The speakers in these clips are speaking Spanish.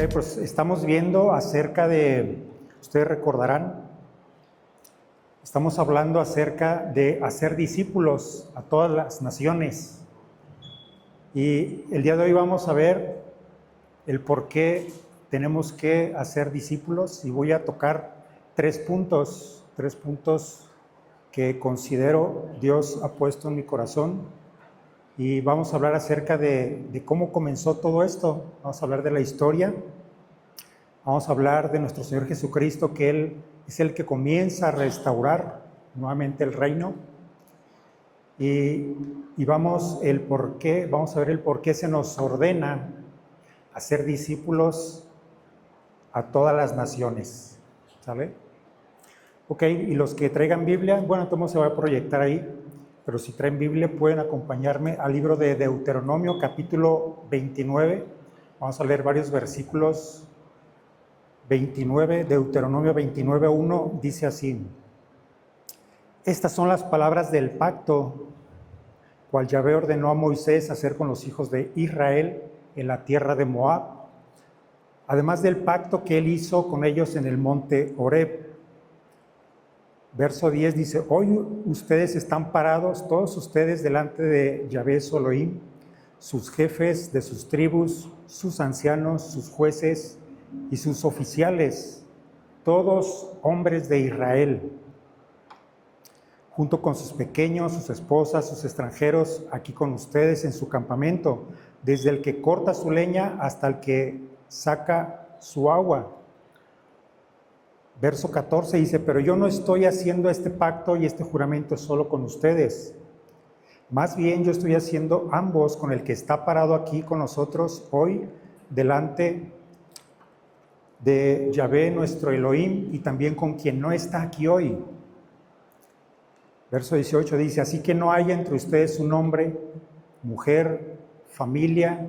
Pues estamos viendo acerca de, ustedes recordarán, estamos hablando acerca de hacer discípulos a todas las naciones. Y el día de hoy vamos a ver el por qué tenemos que hacer discípulos, y voy a tocar tres puntos que considero Dios ha puesto en mi corazón. Y vamos a hablar acerca de cómo comenzó todo esto. Vamos a hablar de la historia. Vamos a hablar de nuestro Señor Jesucristo, que Él es el que comienza a restaurar nuevamente el reino. Y vamos a ver el por qué se nos ordena hacer discípulos a todas las naciones. ¿Sale? Ok, y los que traigan Biblia, bueno, entonces se va a proyectar ahí, pero si traen Biblia pueden acompañarme al libro de Deuteronomio, capítulo 29. Vamos a leer varios versículos. 29, Deuteronomio 29:1 dice así: Estas son las palabras del pacto, cual Yahvé ordenó a Moisés hacer con los hijos de Israel en la tierra de Moab, además del pacto que él hizo con ellos en el monte Horeb. Verso 10 dice: Hoy ustedes están parados, todos ustedes, delante de Yahvé su Elohim, sus jefes de sus tribus, sus ancianos, sus jueces y sus oficiales, todos hombres de Israel, junto con sus pequeños, sus esposas, sus extranjeros, aquí con ustedes en su campamento, desde el que corta su leña hasta el que saca su agua. Verso 14 dice: Pero yo no estoy haciendo este pacto y este juramento solo con ustedes. Más bien yo estoy haciendo ambos con el que está parado aquí con nosotros hoy delante de Yahvé nuestro Elohim, y también con quien no está aquí hoy. Verso 18 dice: Así que no haya entre ustedes un hombre, mujer, familia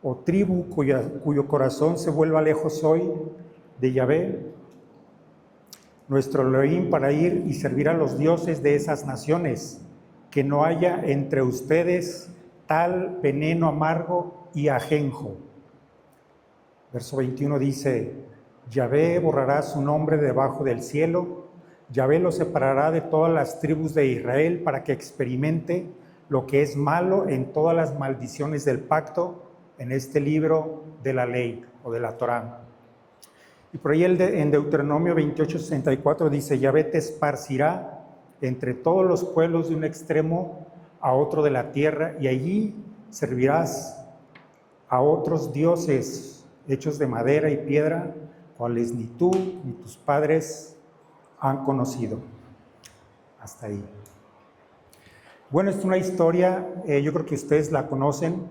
o tribu cuyo corazón se vuelva lejos hoy de Yahvé nuestro Elohim, para ir y servir a los dioses de esas naciones, que no haya entre ustedes tal veneno amargo y ajenjo. Verso 21 dice: Yahvé borrará su nombre debajo del cielo, Yahvé lo separará de todas las tribus de Israel, para que experimente lo que es malo en todas las maldiciones del pacto en este libro de la ley o de la Torá. Y por ahí en Deuteronomio 28:64 dice: Yahvé te esparcirá entre todos los pueblos de un extremo a otro de la tierra, y allí servirás a otros dioses hechos de madera y piedra, cuales ni tú ni tus padres han conocido. Hasta ahí. Bueno, es una historia, yo creo que ustedes la conocen,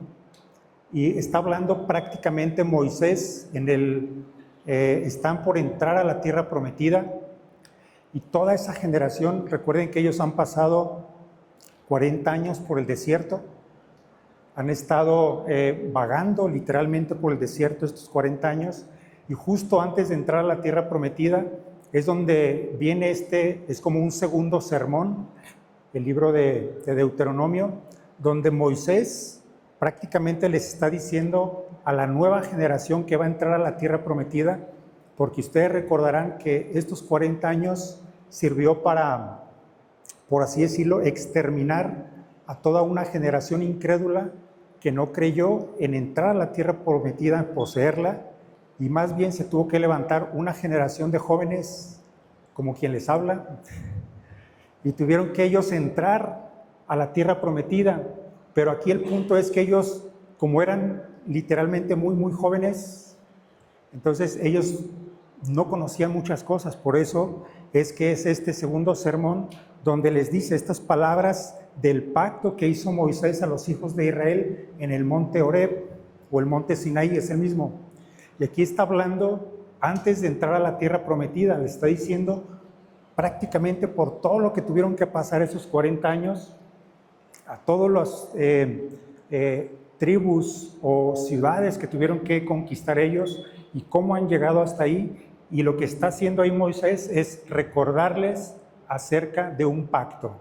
y está hablando prácticamente Moisés están por entrar a la tierra prometida, y toda esa generación, recuerden que ellos han pasado 40 años por el desierto, han estado vagando literalmente por el desierto estos 40 años, y justo antes de entrar a la tierra prometida es donde viene es como un segundo sermón, el libro de Deuteronomio, donde Moisés prácticamente les está diciendo a la nueva generación que va a entrar a la tierra prometida, porque ustedes recordarán que estos 40 años sirvió para, por así decirlo, exterminar a toda una generación incrédula que no creyó en entrar a la tierra prometida, en poseerla, y más bien se tuvo que levantar una generación de jóvenes, como quien les habla, y tuvieron que ellos entrar a la tierra prometida. Pero aquí el punto es que ellos, como eran literalmente muy jóvenes, entonces ellos no conocían muchas cosas. Por eso es que es este segundo sermón donde les dice estas palabras del pacto que hizo Moisés a los hijos de Israel en el monte Horeb, o el monte Sinaí, es el mismo. Y aquí está hablando antes de entrar a la tierra prometida, le está diciendo prácticamente por todo lo que tuvieron que pasar esos 40 años, a todos los tribus o ciudades que tuvieron que conquistar ellos, y cómo han llegado hasta ahí. Y lo que está haciendo ahí Moisés es recordarles acerca de un pacto.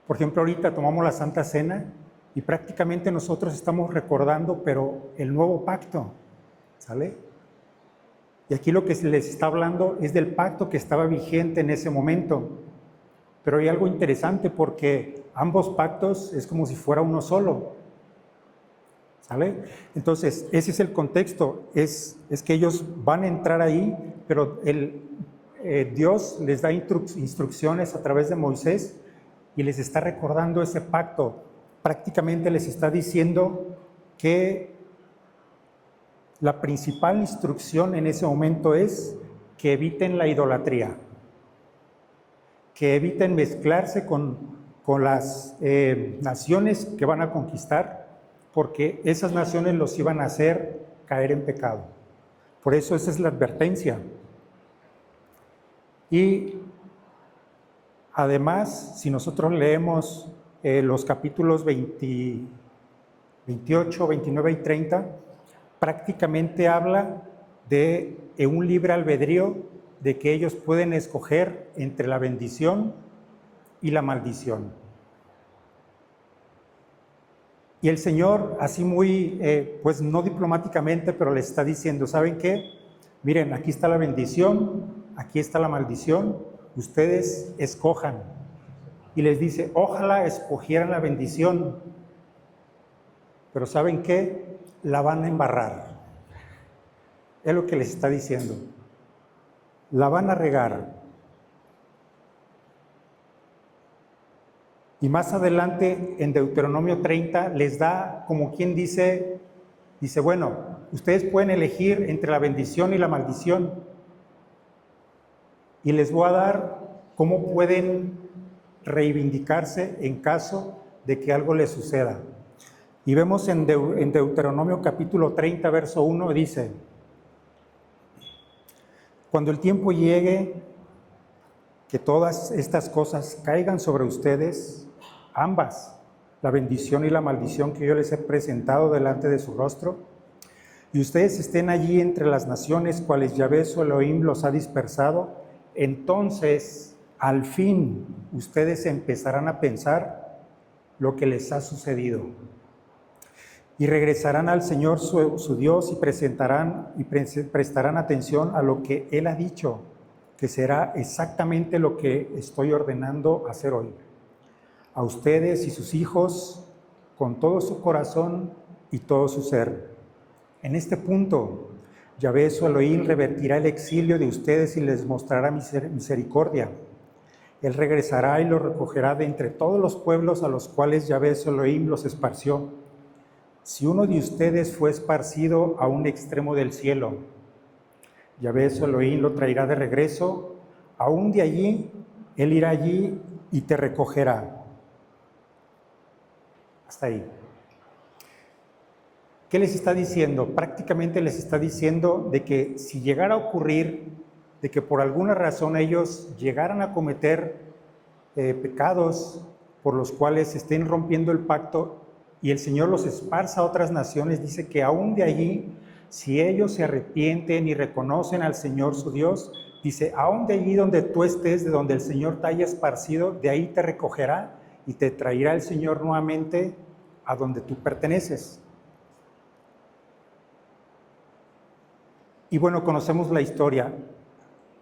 Por ejemplo, ahorita tomamos la Santa Cena y prácticamente nosotros estamos recordando, pero el nuevo pacto. ¿Sale? Y aquí lo que se les está hablando es del pacto que estaba vigente en ese momento. Pero hay algo interesante porque ambos pactos es como si fuera uno solo. ¿Sale? Entonces, ese es el contexto. Es que ellos van a entrar ahí, pero Dios les da instrucciones a través de Moisés y les está recordando ese pacto. Prácticamente les está diciendo que la principal instrucción en ese momento es que eviten la idolatría, que eviten mezclarse con las naciones que van a conquistar, porque esas naciones los iban a hacer caer en pecado. Por eso esa es la advertencia. Y además, si nosotros leemos los capítulos 28, 29 y 30, prácticamente habla de un libre albedrío, de que ellos pueden escoger entre la bendición y la maldición. Y el Señor, así muy, pues no diplomáticamente, pero les está diciendo, ¿saben qué? Miren, aquí está la bendición, aquí está la maldición, ustedes escojan. Y les dice, ojalá escogieran la bendición, pero ¿saben qué? La van a embarrar. Es lo que les está diciendo. La van a regar. Y más adelante, en Deuteronomio 30, les da como quien dice, bueno, ustedes pueden elegir entre la bendición y la maldición. Y les voy a dar cómo pueden reivindicarse en caso de que algo les suceda. Y vemos en Deuteronomio capítulo 30, verso 1, dice, cuando el tiempo llegue, que todas estas cosas caigan sobre ustedes, ambas, la bendición y la maldición que yo les he presentado delante de su rostro, y ustedes estén allí entre las naciones cuales Yahvé su Elohim los ha dispersado, entonces al fin ustedes empezarán a pensar lo que les ha sucedido. Y regresarán al Señor su Dios y prestarán atención a lo que Él ha dicho, que será exactamente lo que estoy ordenando hacer hoy. A ustedes y sus hijos, con todo su corazón y todo su ser. En este punto, Yahvé su Elohim revertirá el exilio de ustedes y les mostrará misericordia. Él regresará y los recogerá de entre todos los pueblos a los cuales Yahvé su Elohim los esparció. Si uno de ustedes fue esparcido a un extremo del cielo, Yahvé su Elohim lo traerá de regreso, aún de allí, Él irá allí y te recogerá. Hasta ahí. ¿Qué les está diciendo? Prácticamente les está diciendo de que si llegara a ocurrir, de que por alguna razón ellos llegaran a cometer pecados por los cuales estén rompiendo el pacto y el Señor los esparza a otras naciones, dice que aún de allí, si ellos se arrepienten y reconocen al Señor su Dios, dice, aún de allí donde tú estés, de donde el Señor te haya esparcido, de ahí te recogerá y te traerá el Señor nuevamente a donde tú perteneces. Y bueno, conocemos la historia.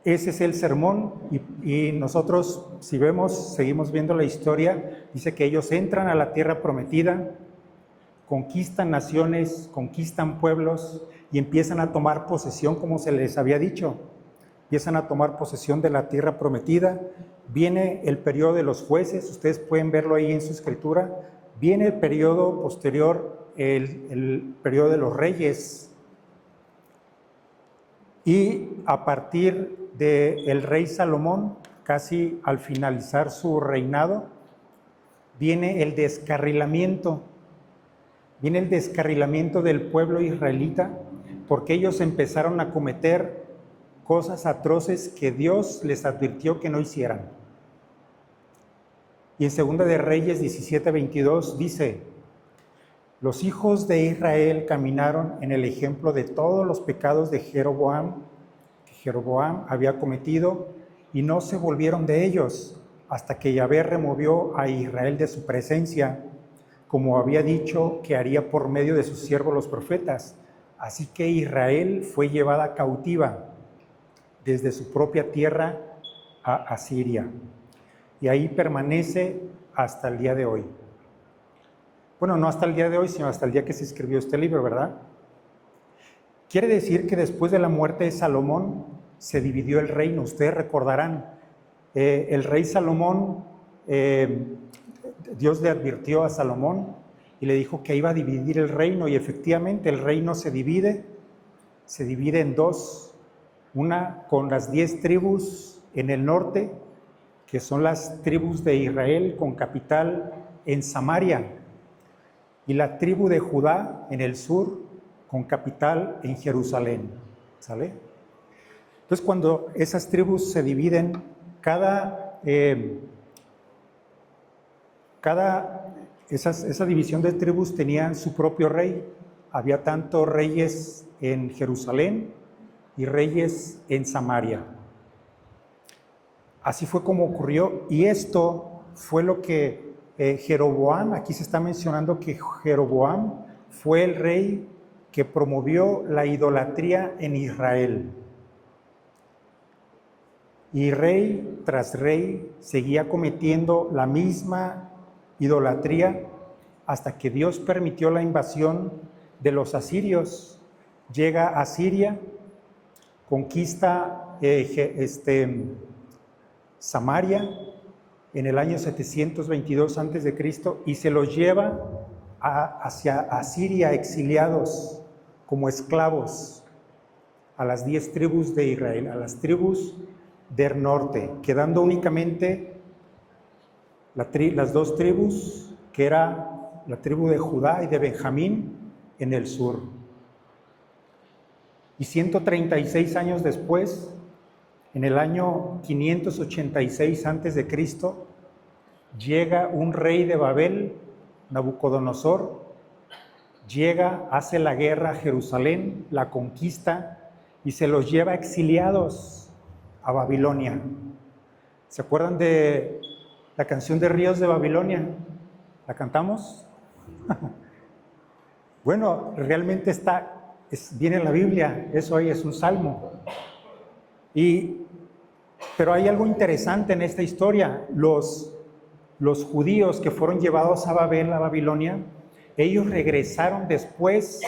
Ese es el sermón y nosotros, si vemos, seguimos viendo la historia, dice que ellos entran a la tierra prometida, conquistan naciones, conquistan pueblos y empiezan a tomar posesión, como se les había dicho. Empiezan a tomar posesión de la tierra prometida. Viene el periodo de los jueces, ustedes pueden verlo ahí en su escritura. Viene el periodo posterior, el periodo de los reyes. Y a partir del rey Salomón, casi al finalizar su reinado, viene el descarrilamiento. Viene el descarrilamiento del pueblo israelita, porque ellos empezaron a cometer cosas atroces que Dios les advirtió que no hicieran. Y en Segunda de Reyes 17:22 dice, los hijos de Israel caminaron en el ejemplo de todos los pecados de Jeroboam, que Jeroboam había cometido, y no se volvieron de ellos, hasta que Yahvé removió a Israel de su presencia, como había dicho que haría por medio de sus siervos los profetas. Así que Israel fue llevada cautiva desde su propia tierra a Asiria. Y ahí permanece hasta el día de hoy. Bueno, no hasta el día de hoy, sino hasta el día que se escribió este libro, ¿verdad? Quiere decir que después de la muerte de Salomón se dividió el reino. Ustedes recordarán, el rey Salomón, Dios le advirtió a Salomón y le dijo que iba a dividir el reino, y efectivamente el reino se divide en dos. Una con las 10 tribus en el norte, que son las tribus de Israel con capital en Samaria, y la tribu de Judá en el sur con capital en Jerusalén. ¿Sale? Entonces, cuando esas tribus se dividen, esa división de tribus tenían su propio rey. Había tanto reyes en Jerusalén y reyes en Samaria. Así fue como ocurrió, y esto fue lo que Jeroboam, aquí se está mencionando que Jeroboam fue el rey que promovió la idolatría en Israel. Y rey tras rey seguía cometiendo la misma idolatría hasta que Dios permitió la invasión de los asirios. Llega a Asiria, conquista Samaria en el año 722 a.C. y se los lleva hacia Asiria exiliados como esclavos a las 10 tribus de Israel, a las tribus del norte, quedando únicamente las 2 tribus, que era la tribu de Judá y de Benjamín en el sur. Y 136 años después, en el año 586 a.C., llega un rey de Babel, Nabucodonosor, llega, hace la guerra a Jerusalén, la conquista y se los lleva exiliados a Babilonia. ¿Se acuerdan de la canción de Ríos de Babilonia? ¿La cantamos? Bueno, realmente viene en la Biblia, eso ahí es un salmo. Pero hay algo interesante en esta historia. Los judíos que fueron llevados a Babilonia, ellos regresaron después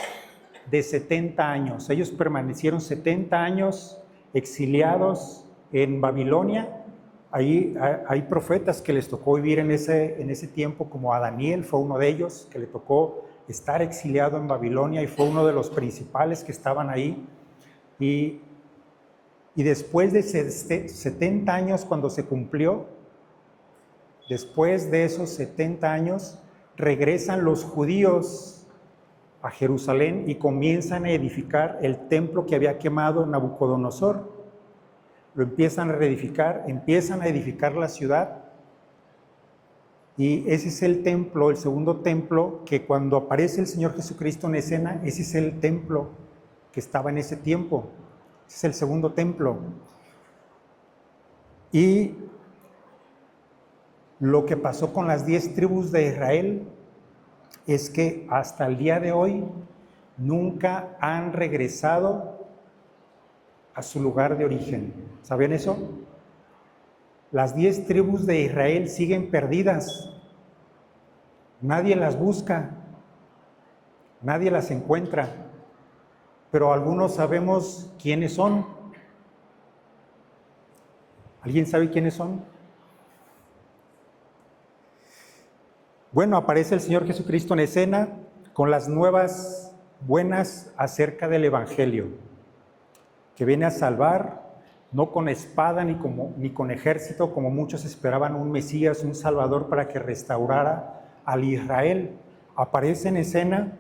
de 70 años. Ellos permanecieron 70 años exiliados en Babilonia. Ahí hay profetas que les tocó vivir en ese tiempo, como a Daniel, fue uno de ellos, que le tocó estar exiliado en Babilonia y fue uno de los principales que estaban ahí. Y después de 70 años, cuando se cumplió, después de esos 70 años, regresan los judíos a Jerusalén y comienzan a edificar el templo que había quemado Nabucodonosor. Lo empiezan a reedificar, empiezan a edificar la ciudad, y ese es el templo, el segundo templo, que cuando aparece el Señor Jesucristo en escena, ese es el templo que estaba en ese tiempo. Ese es el segundo templo. Y lo que pasó con las 10 tribus de Israel es que hasta el día de hoy nunca han regresado a su lugar de origen. ¿Sabían eso? Las 10 tribus de Israel siguen perdidas. Nadie las busca, nadie las encuentra, pero algunos sabemos quiénes son. ¿Alguien sabe quiénes son? Bueno, aparece el Señor Jesucristo en escena con las nuevas buenas acerca del Evangelio, que viene a salvar, no con espada ni con ejército, como muchos esperaban un Mesías, un Salvador para que restaurara al Israel. Aparece en escena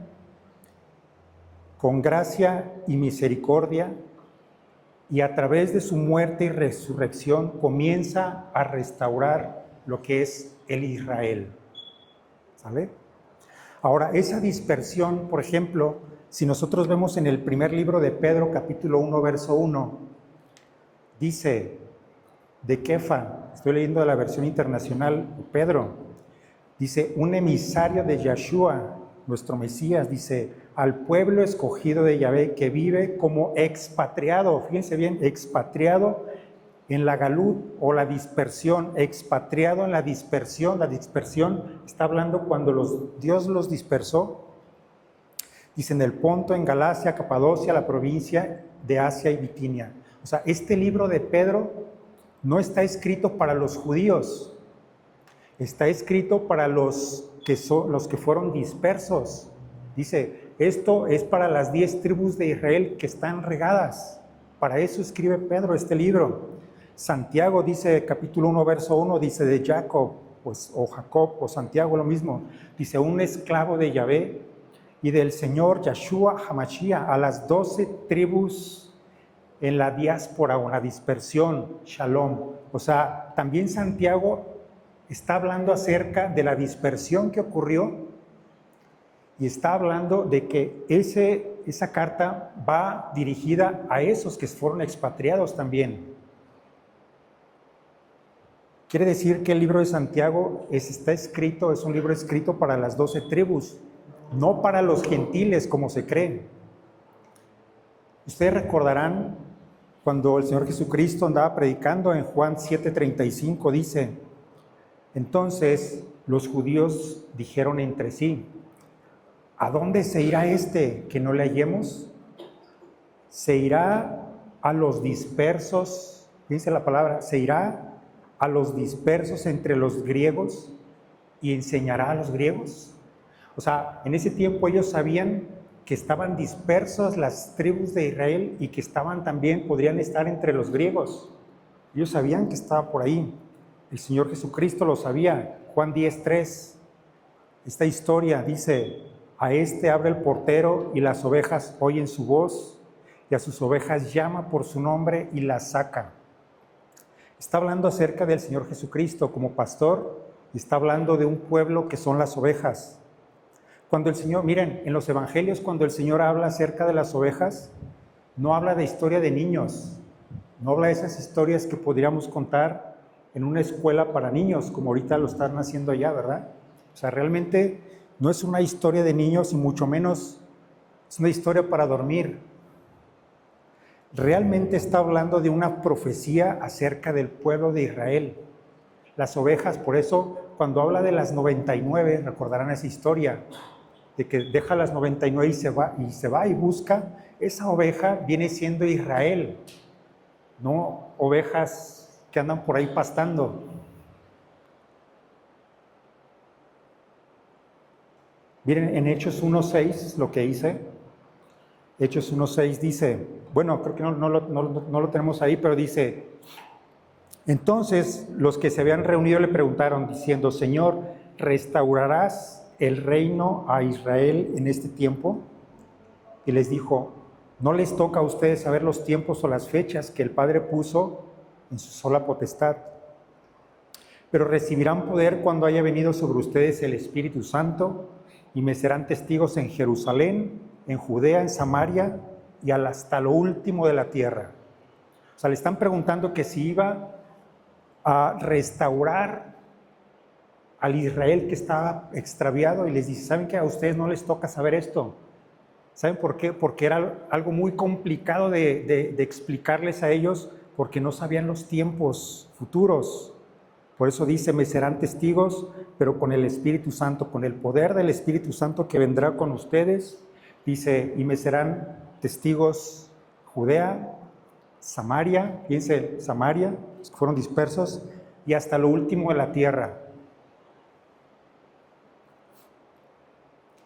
con gracia y misericordia, y a través de su muerte y resurrección comienza a restaurar lo que es el Israel. ¿Sale? Ahora, esa dispersión, por ejemplo, si nosotros vemos en el primer libro de Pedro, capítulo 1, verso 1, dice de Kefa, estoy leyendo de la versión internacional, Pedro, dice, un emisario de Yeshua nuestro Mesías, dice, al pueblo escogido de Yahvé que vive como expatriado, fíjense bien, expatriado en la galut o la dispersión, expatriado en la dispersión está hablando cuando Dios los dispersó, dice en el Ponto, en Galacia, Capadocia, la provincia de Asia y Bitinia. O sea, este libro de Pedro no está escrito para los judíos, está escrito para los que fueron dispersos. Dice, esto es para las 10 tribus de Israel que están regadas. Para eso escribe Pedro este libro. Santiago dice, capítulo 1, verso 1, dice de Jacob, pues, o Jacob, o Santiago, lo mismo. Dice, un esclavo de Yahvé y del Señor Yahshua HaMashiach, a las 12 tribus en la diáspora o en la dispersión, Shalom. O sea, también Santiago está hablando acerca de la dispersión que ocurrió y está hablando de que esa carta va dirigida a esos que fueron expatriados también. Quiere decir que el libro de Santiago es un libro escrito para las 12 tribus, no para los gentiles como se cree. Ustedes recordarán cuando el Señor Jesucristo andaba predicando en Juan 7:35, dice, entonces los judíos dijeron entre sí, ¿a dónde se irá este que no le hallemos? Se irá a los dispersos, dice la palabra, se irá a los dispersos entre los griegos y enseñará a los griegos. O sea, en ese tiempo ellos sabían que estaban dispersas las tribus de Israel y que podrían estar entre los griegos. Ellos sabían que estaba por ahí. El Señor Jesucristo lo sabía. Juan 10:3. Esta historia dice, a este abre el portero y las ovejas oyen su voz y a sus ovejas llama por su nombre y las saca. Está hablando acerca del Señor Jesucristo como pastor y está hablando de un pueblo que son las ovejas. Cuando el Señor, miren, en los evangelios cuando el Señor habla acerca de las ovejas, no habla de historia de niños, no habla de esas historias que podríamos contar en una escuela para niños, como ahorita lo están haciendo allá, ¿verdad? O sea, realmente no es una historia de niños y mucho menos es una historia para dormir. Realmente está hablando de una profecía acerca del pueblo de Israel. Las ovejas, por eso, cuando habla de las 99, recordarán esa historia, de que deja las 99 y se va y busca, esa oveja viene siendo Israel, no ovejas que andan por ahí pastando. Miren, en Hechos 1:6, lo que hice, Hechos 1:6 dice, bueno, creo que no lo tenemos ahí, pero dice, entonces los que se habían reunido le preguntaron diciendo, Señor, ¿restaurarás el reino a Israel en este tiempo? Y les dijo, no les toca a ustedes saber los tiempos o las fechas que el Padre puso en su sola potestad, pero recibirán poder cuando haya venido sobre ustedes el Espíritu Santo y me serán testigos en Jerusalén, en Judea, en Samaria y hasta lo último de la tierra. O sea, le están preguntando que si iba a restaurar al Israel que estaba extraviado y les dice, ¿saben qué? A ustedes no les toca saber esto. ¿Saben por qué? Porque era algo muy complicado de explicarles a ellos porque no sabían los tiempos futuros. Por eso dice, me serán testigos, pero con el Espíritu Santo, con el poder del Espíritu Santo que vendrá con ustedes. Dice, y me serán testigos Judea, Samaria, fíjense, Samaria, los que fueron dispersos, y hasta lo último de la tierra.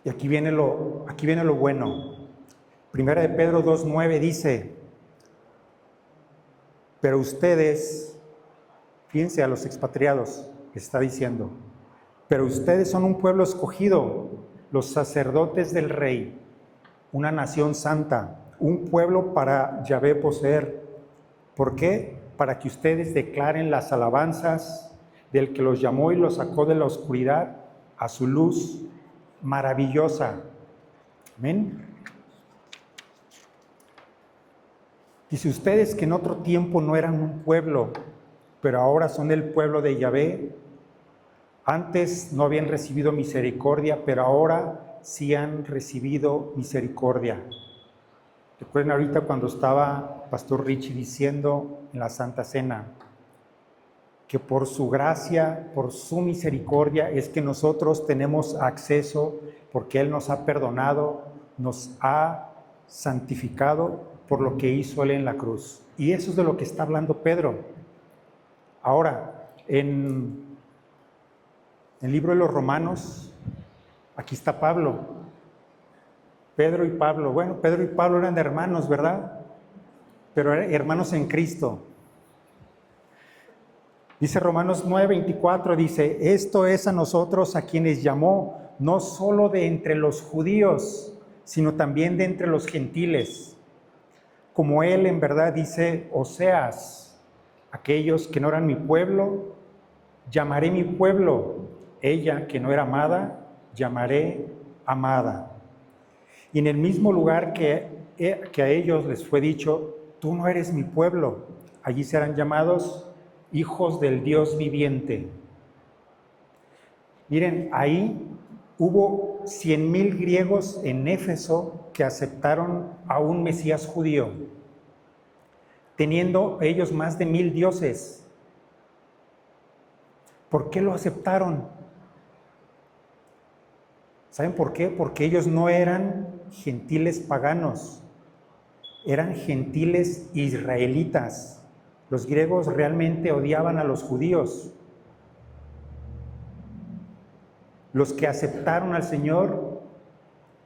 Y aquí viene lo bueno. Primera de Pedro 2:9 dice, pero ustedes, fíjense a los expatriados, que está diciendo, pero ustedes son un pueblo escogido, los sacerdotes del Rey, una nación santa, un pueblo para Yahvé poseer. ¿Por qué? Para que ustedes declaren las alabanzas del que los llamó y los sacó de la oscuridad a su luz maravillosa. Amén. Dice, ustedes que en otro tiempo no eran un pueblo, pero ahora son el pueblo de Yahvé. Antes no habían recibido misericordia, pero ahora sí han recibido misericordia. Recuerden ahorita cuando estaba Pastor Richie diciendo en la Santa Cena que por su gracia, por su misericordia es que nosotros tenemos acceso, porque Él nos ha perdonado, nos ha santificado por lo que hizo Él en la cruz. Y eso es de lo que está hablando Pedro. Ahora, en el libro de los Romanos, aquí está Pablo. Pedro y Pablo. Bueno, Pedro y Pablo eran hermanos, ¿verdad? Pero eran hermanos en Cristo. Dice Romanos 9:24, dice, esto es a nosotros a quienes llamó, no solo de entre los judíos, sino también de entre los gentiles. Como Él en verdad dice, Oseas, aquellos que no eran mi pueblo, llamaré mi pueblo. Ella que no era amada, llamaré amada. Y en el mismo lugar que a ellos les fue dicho, tú no eres mi pueblo, allí serán llamados hijos del Dios viviente. Miren, ahí hubo 100,000 griegos en Éfeso que aceptaron a un Mesías judío, teniendo ellos más de 1,000 dioses. ¿Por qué lo aceptaron? ¿Saben por qué? Porque ellos no eran gentiles paganos, eran gentiles israelitas. Los griegos realmente odiaban a los judíos. Los que aceptaron al Señor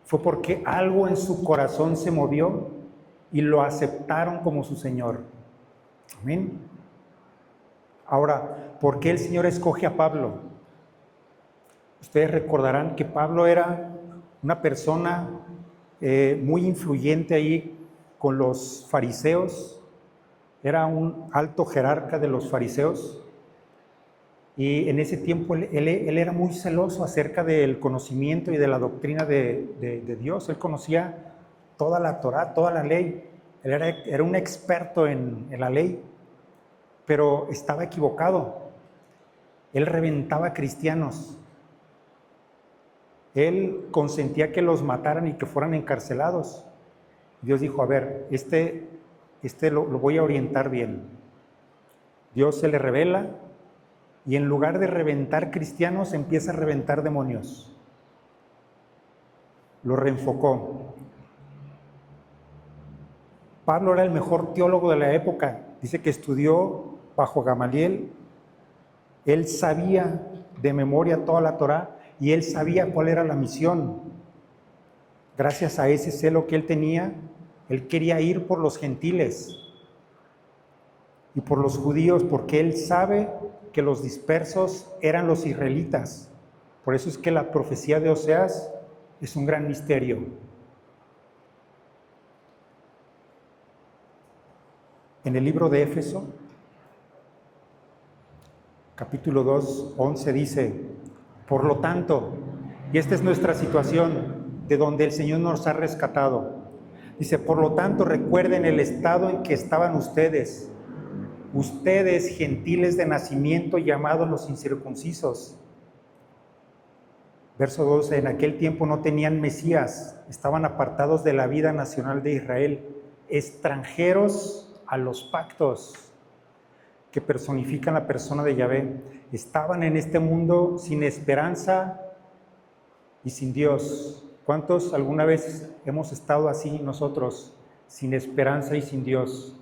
fue porque algo en su corazón se movió y lo aceptaron como su Señor. Amén. Ahora, ¿por qué el Señor escoge a Pablo? Ustedes recordarán que Pablo era una persona muy influyente ahí con los fariseos. Era un alto jerarca de los fariseos. Y en ese tiempo él era muy celoso acerca del conocimiento y de la doctrina de Dios. Él conocía toda la Torá, toda la ley. Él era un experto en la ley, pero estaba equivocado. Él reventaba cristianos. Él consentía que los mataran y que fueran encarcelados. Dios dijo, a ver, este lo voy a orientar bien. Dios se le revela y en lugar de reventar cristianos, empieza a reventar demonios. Lo reenfocó. Pablo era el mejor teólogo de la época. Dice que estudió bajo Gamaliel. Él sabía de memoria toda la Torá y él sabía cuál era la misión. Gracias a ese celo que él tenía, él quería ir por los gentiles y por los judíos, porque él sabe que los dispersos eran los israelitas. Por eso es que la profecía de Oseas es un gran misterio. En el libro de Éfeso, capítulo 2, 11 dice, por lo tanto, y esta es nuestra situación, de donde el Señor nos ha rescatado. Dice, por lo tanto, recuerden el estado en que estaban ustedes gentiles de nacimiento llamados los incircuncisos. Verso 12, en aquel tiempo no tenían Mesías, estaban apartados de la vida nacional de Israel, extranjeros a los pactos que personifican la persona de Yahvé. Estaban en este mundo sin esperanza y sin Dios. ¿Cuántos alguna vez hemos estado así nosotros, sin esperanza y sin Dios?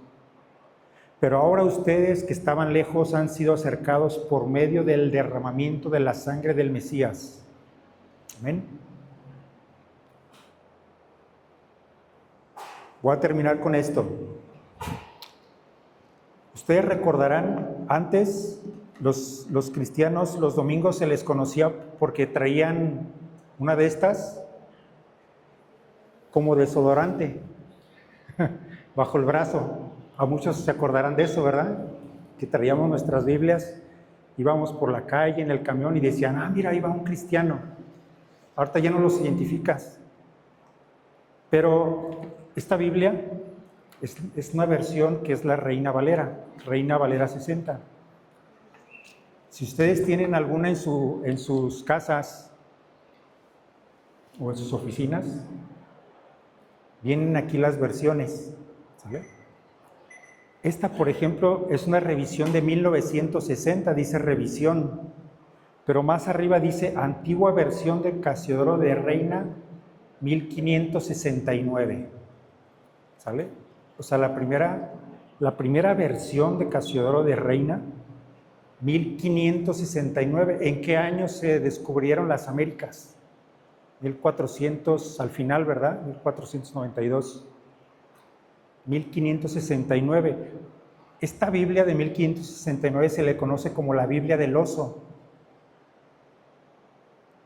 Pero ahora ustedes que estaban lejos han sido acercados por medio del derramamiento de la sangre del Mesías. Amén. Voy a terminar con esto. Ustedes recordarán, antes los cristianos los domingos se les conocía porque traían una de estas como desodorante bajo el brazo. A muchos se acordarán de eso, ¿verdad? Que traíamos nuestras Biblias, íbamos por la calle, en el camión y decían, ah, mira, ahí va un cristiano. Ahorita ya no los identificas. Pero esta Biblia es una versión que es la Reina Valera 60. Si ustedes tienen alguna en sus casas, o en sus oficinas. Vienen aquí las versiones, ¿sale? Esta, por ejemplo, es una revisión de 1960, dice revisión, pero más arriba dice antigua versión de Casiodoro de Reina 1569, ¿sale? O sea, la primera versión de Casiodoro de Reina 1569. ¿En qué año se descubrieron las Américas? 1400, al final, ¿verdad? 1492. 1569. Esta Biblia de 1569 se le conoce como la Biblia del oso,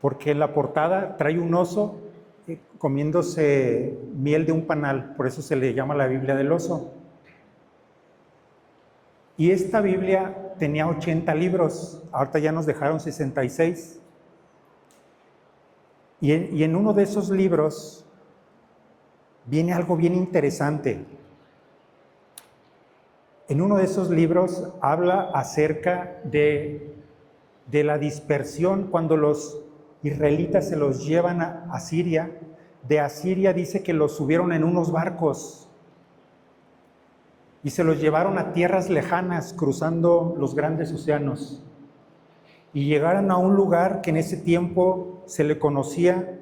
porque en la portada trae un oso comiéndose miel de un panal, por eso se le llama la Biblia del oso. Y esta Biblia tenía 80 libros, ahorita ya nos dejaron 66. Y en uno de esos libros viene algo bien interesante. En uno de esos libros habla acerca de la dispersión cuando los israelitas se los llevan a Siria. De Asiria dice que los subieron en unos barcos y se los llevaron a tierras lejanas cruzando los grandes océanos. Y llegaron a un lugar que en ese tiempo se le conocía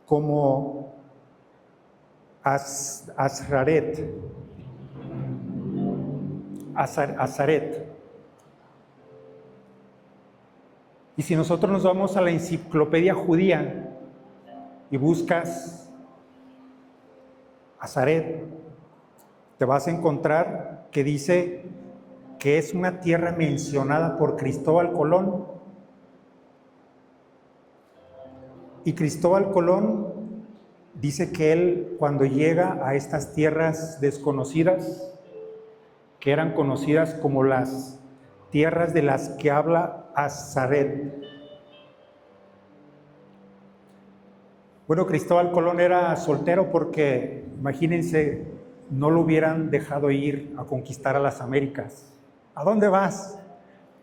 como Azaret. Y si nosotros nos vamos a la enciclopedia judía y buscas Azaret, te vas a encontrar que dice que es una tierra mencionada por Cristóbal Colón. Y Cristóbal Colón dice que él, cuando llega a estas tierras desconocidas, que eran conocidas como las tierras de las que habla Azaret. Bueno, Cristóbal Colón era soltero porque, imagínense, no lo hubieran dejado ir a conquistar a las Américas. ¿A dónde vas?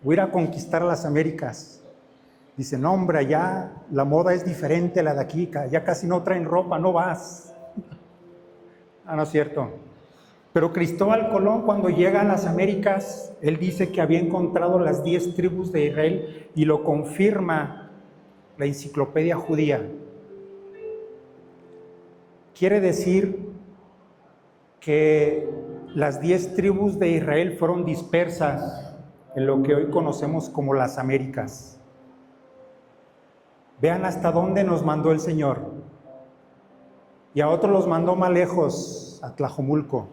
Voy a ir a conquistar a las Américas. Dice, no hombre, allá la moda es diferente a la de aquí, ya casi no traen ropa, no vas. No es cierto. Pero Cristóbal Colón, cuando llega a las Américas, él dice que había encontrado las 10 tribus de Israel y lo confirma la enciclopedia judía. Quiere decir que las 10 tribus de Israel fueron dispersas en lo que hoy conocemos como las Américas. Vean hasta dónde nos mandó el Señor. Y a otros los mandó más lejos, a Tlajomulco.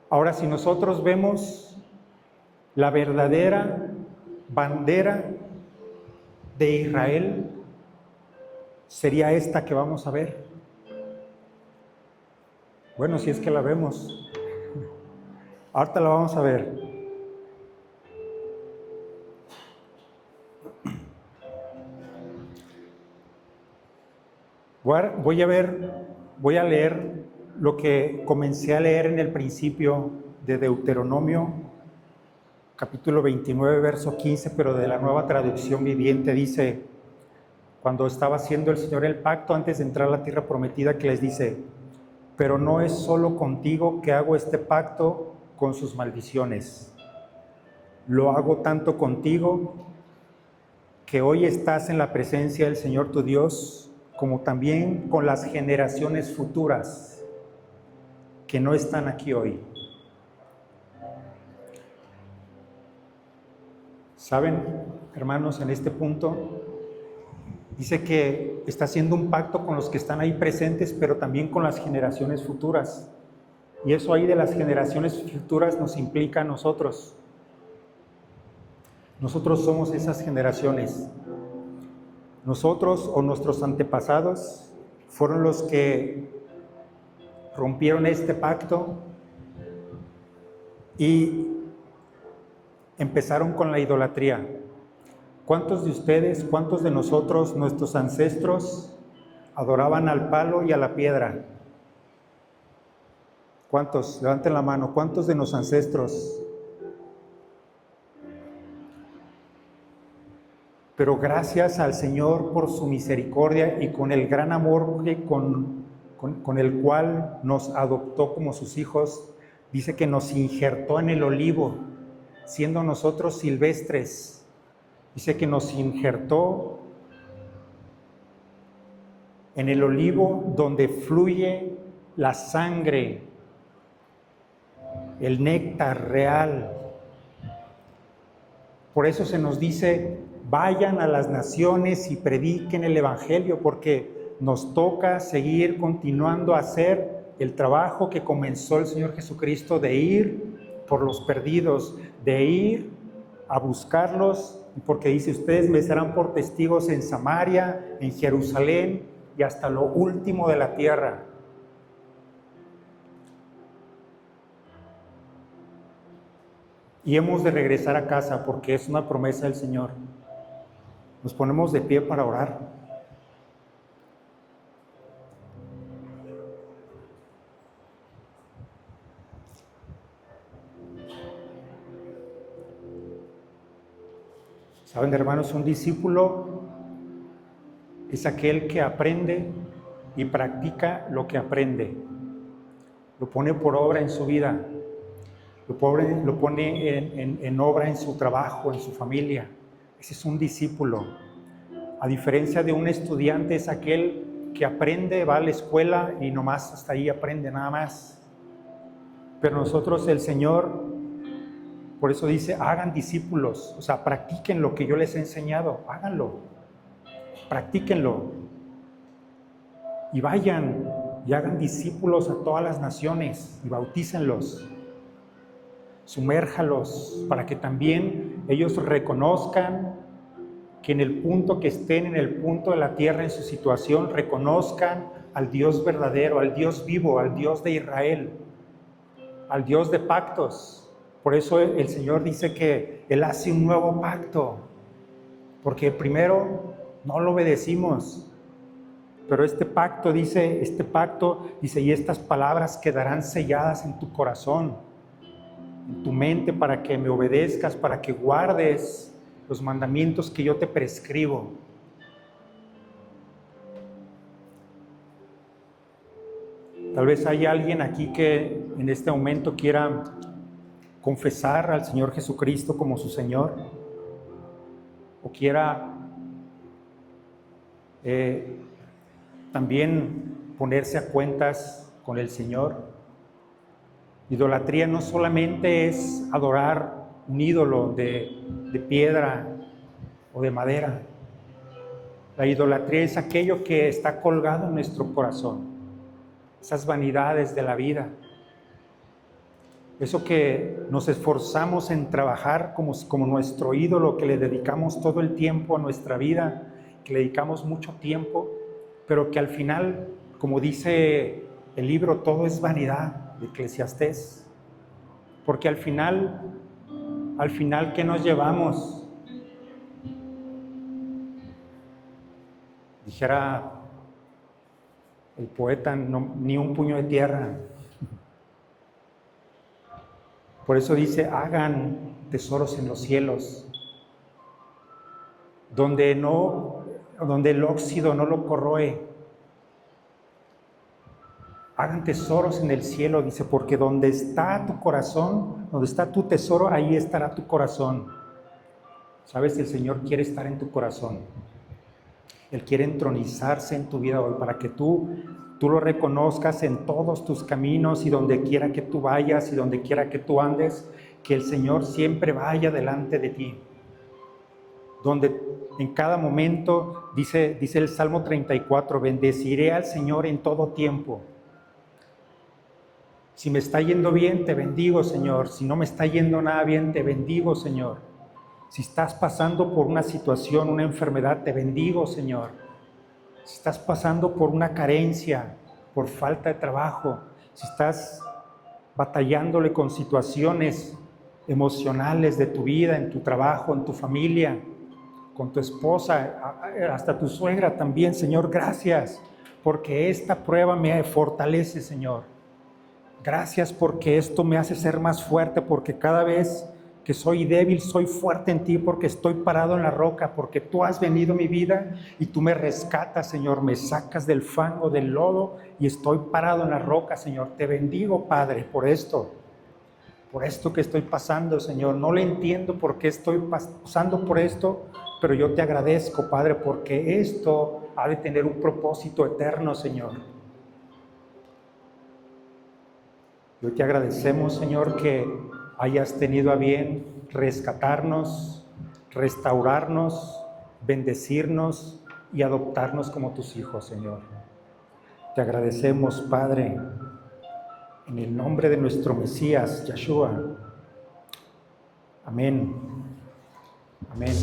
Ahora, si nosotros vemos la verdadera bandera de Israel, sería esta que vamos a ver. Bueno, si es que la vemos. Ahorita la vamos a ver. Voy a leer lo que comencé a leer en el principio de Deuteronomio, capítulo 29, verso 15, pero de la Nueva Traducción Viviente. Dice, cuando estaba haciendo el Señor el pacto antes de entrar a la tierra prometida, que les dice, pero no es solo contigo que hago este pacto con sus maldiciones. Lo hago tanto contigo que hoy estás en la presencia del Señor tu Dios, como también con las generaciones futuras que no están aquí hoy. ¿Saben, hermanos, en este punto dice que está haciendo un pacto con los que están ahí presentes, pero también con las generaciones futuras? Y eso ahí de las generaciones futuras nos implica a nosotros. Nosotros somos esas generaciones. Nosotros o nuestros antepasados fueron los que rompieron este pacto y empezaron con la idolatría. ¿Cuántos de ustedes, cuántos de nosotros, nuestros ancestros, adoraban al palo y a la piedra? ¿Cuántos? Levanten la mano. ¿Cuántos de los ancestros? pero gracias al Señor por su misericordia y con el gran amor con el cual nos adoptó como sus hijos, dice que nos injertó en el olivo, siendo nosotros silvestres. Dice que nos injertó en el olivo donde fluye la sangre, el néctar real. Por eso se nos dice, vayan a las naciones y prediquen el Evangelio, porque nos toca seguir continuando a hacer el trabajo que comenzó el Señor Jesucristo de ir por los perdidos, de ir a buscarlos, porque dice, ustedes me serán por testigos en Samaria, en Jerusalén y hasta lo último de la tierra. Y hemos de regresar a casa porque es una promesa del Señor. Nos ponemos de pie para orar. Saben, hermanos, un discípulo es aquel que aprende y practica lo que aprende. Lo pone por obra en su vida. Lo pone en obra en su trabajo, en su familia. Ese es un discípulo. A diferencia de un estudiante, es aquel que aprende, va a la escuela y nomás hasta ahí aprende, nada más. Pero nosotros, el Señor, por eso dice, hagan discípulos, o sea, practiquen lo que yo les he enseñado, háganlo, practíquenlo. Y vayan y hagan discípulos a todas las naciones y bautícenlos. Sumérjalos para que también ellos reconozcan que en el punto que estén, en el punto de la tierra, en su situación, reconozcan al Dios verdadero, al Dios vivo, al Dios de Israel, al Dios de pactos. Por eso el Señor dice que Él hace un nuevo pacto, porque primero no lo obedecimos. Pero este pacto dice, y estas palabras quedarán selladas en tu corazón, en tu mente, para que me obedezcas, para que guardes los mandamientos que yo te prescribo. Tal vez hay alguien aquí que en este momento quiera confesar al Señor Jesucristo como su Señor, o quiera también ponerse a cuentas con el Señor. Idolatría no solamente es adorar un ídolo de piedra o de madera. La idolatría es aquello que está colgado en nuestro corazón, esas vanidades de la vida, eso que nos esforzamos en trabajar como nuestro ídolo, que le dedicamos todo el tiempo a nuestra vida, que le dedicamos mucho tiempo, pero que al final, como dice el libro, todo es vanidad de Eclesiastés, porque al final, ¿qué nos llevamos? Dijera el poeta, ni un puño de tierra. Por eso dice, hagan tesoros en los cielos, donde el óxido no lo corroe. Hagan tesoros en el cielo, dice, porque donde está tu corazón, donde está tu tesoro, ahí estará tu corazón. ¿Sabes? El Señor quiere estar en tu corazón. Él quiere entronizarse en tu vida hoy para que tú lo reconozcas en todos tus caminos y donde quiera que tú vayas y donde quiera que tú andes, que el Señor siempre vaya delante de ti. Donde en cada momento, dice el Salmo 34, bendeciré al Señor en todo tiempo. Si me está yendo bien, te bendigo, Señor. Si no me está yendo nada bien, te bendigo, Señor. Si estás pasando por una situación, una enfermedad, te bendigo, Señor. Si estás pasando por una carencia, por falta de trabajo, si estás batallándole con situaciones emocionales de tu vida, en tu trabajo, en tu familia, con tu esposa, hasta tu suegra también, Señor, gracias, porque esta prueba me fortalece, Señor. Gracias porque esto me hace ser más fuerte, porque cada vez que soy débil, soy fuerte en ti porque estoy parado en la roca, porque tú has venido a mi vida y tú me rescatas, Señor, me sacas del fango, del lodo y estoy parado en la roca, Señor. Te bendigo, Padre, por esto que estoy pasando, Señor. No le entiendo por qué estoy pasando por esto, pero yo te agradezco, Padre, porque esto ha de tener un propósito eterno, Señor. Yo te agradecemos, Señor, que hayas tenido a bien rescatarnos, restaurarnos, bendecirnos y adoptarnos como tus hijos, Señor. Te agradecemos, Padre, en el nombre de nuestro Mesías, Yeshua. Amén. Amén.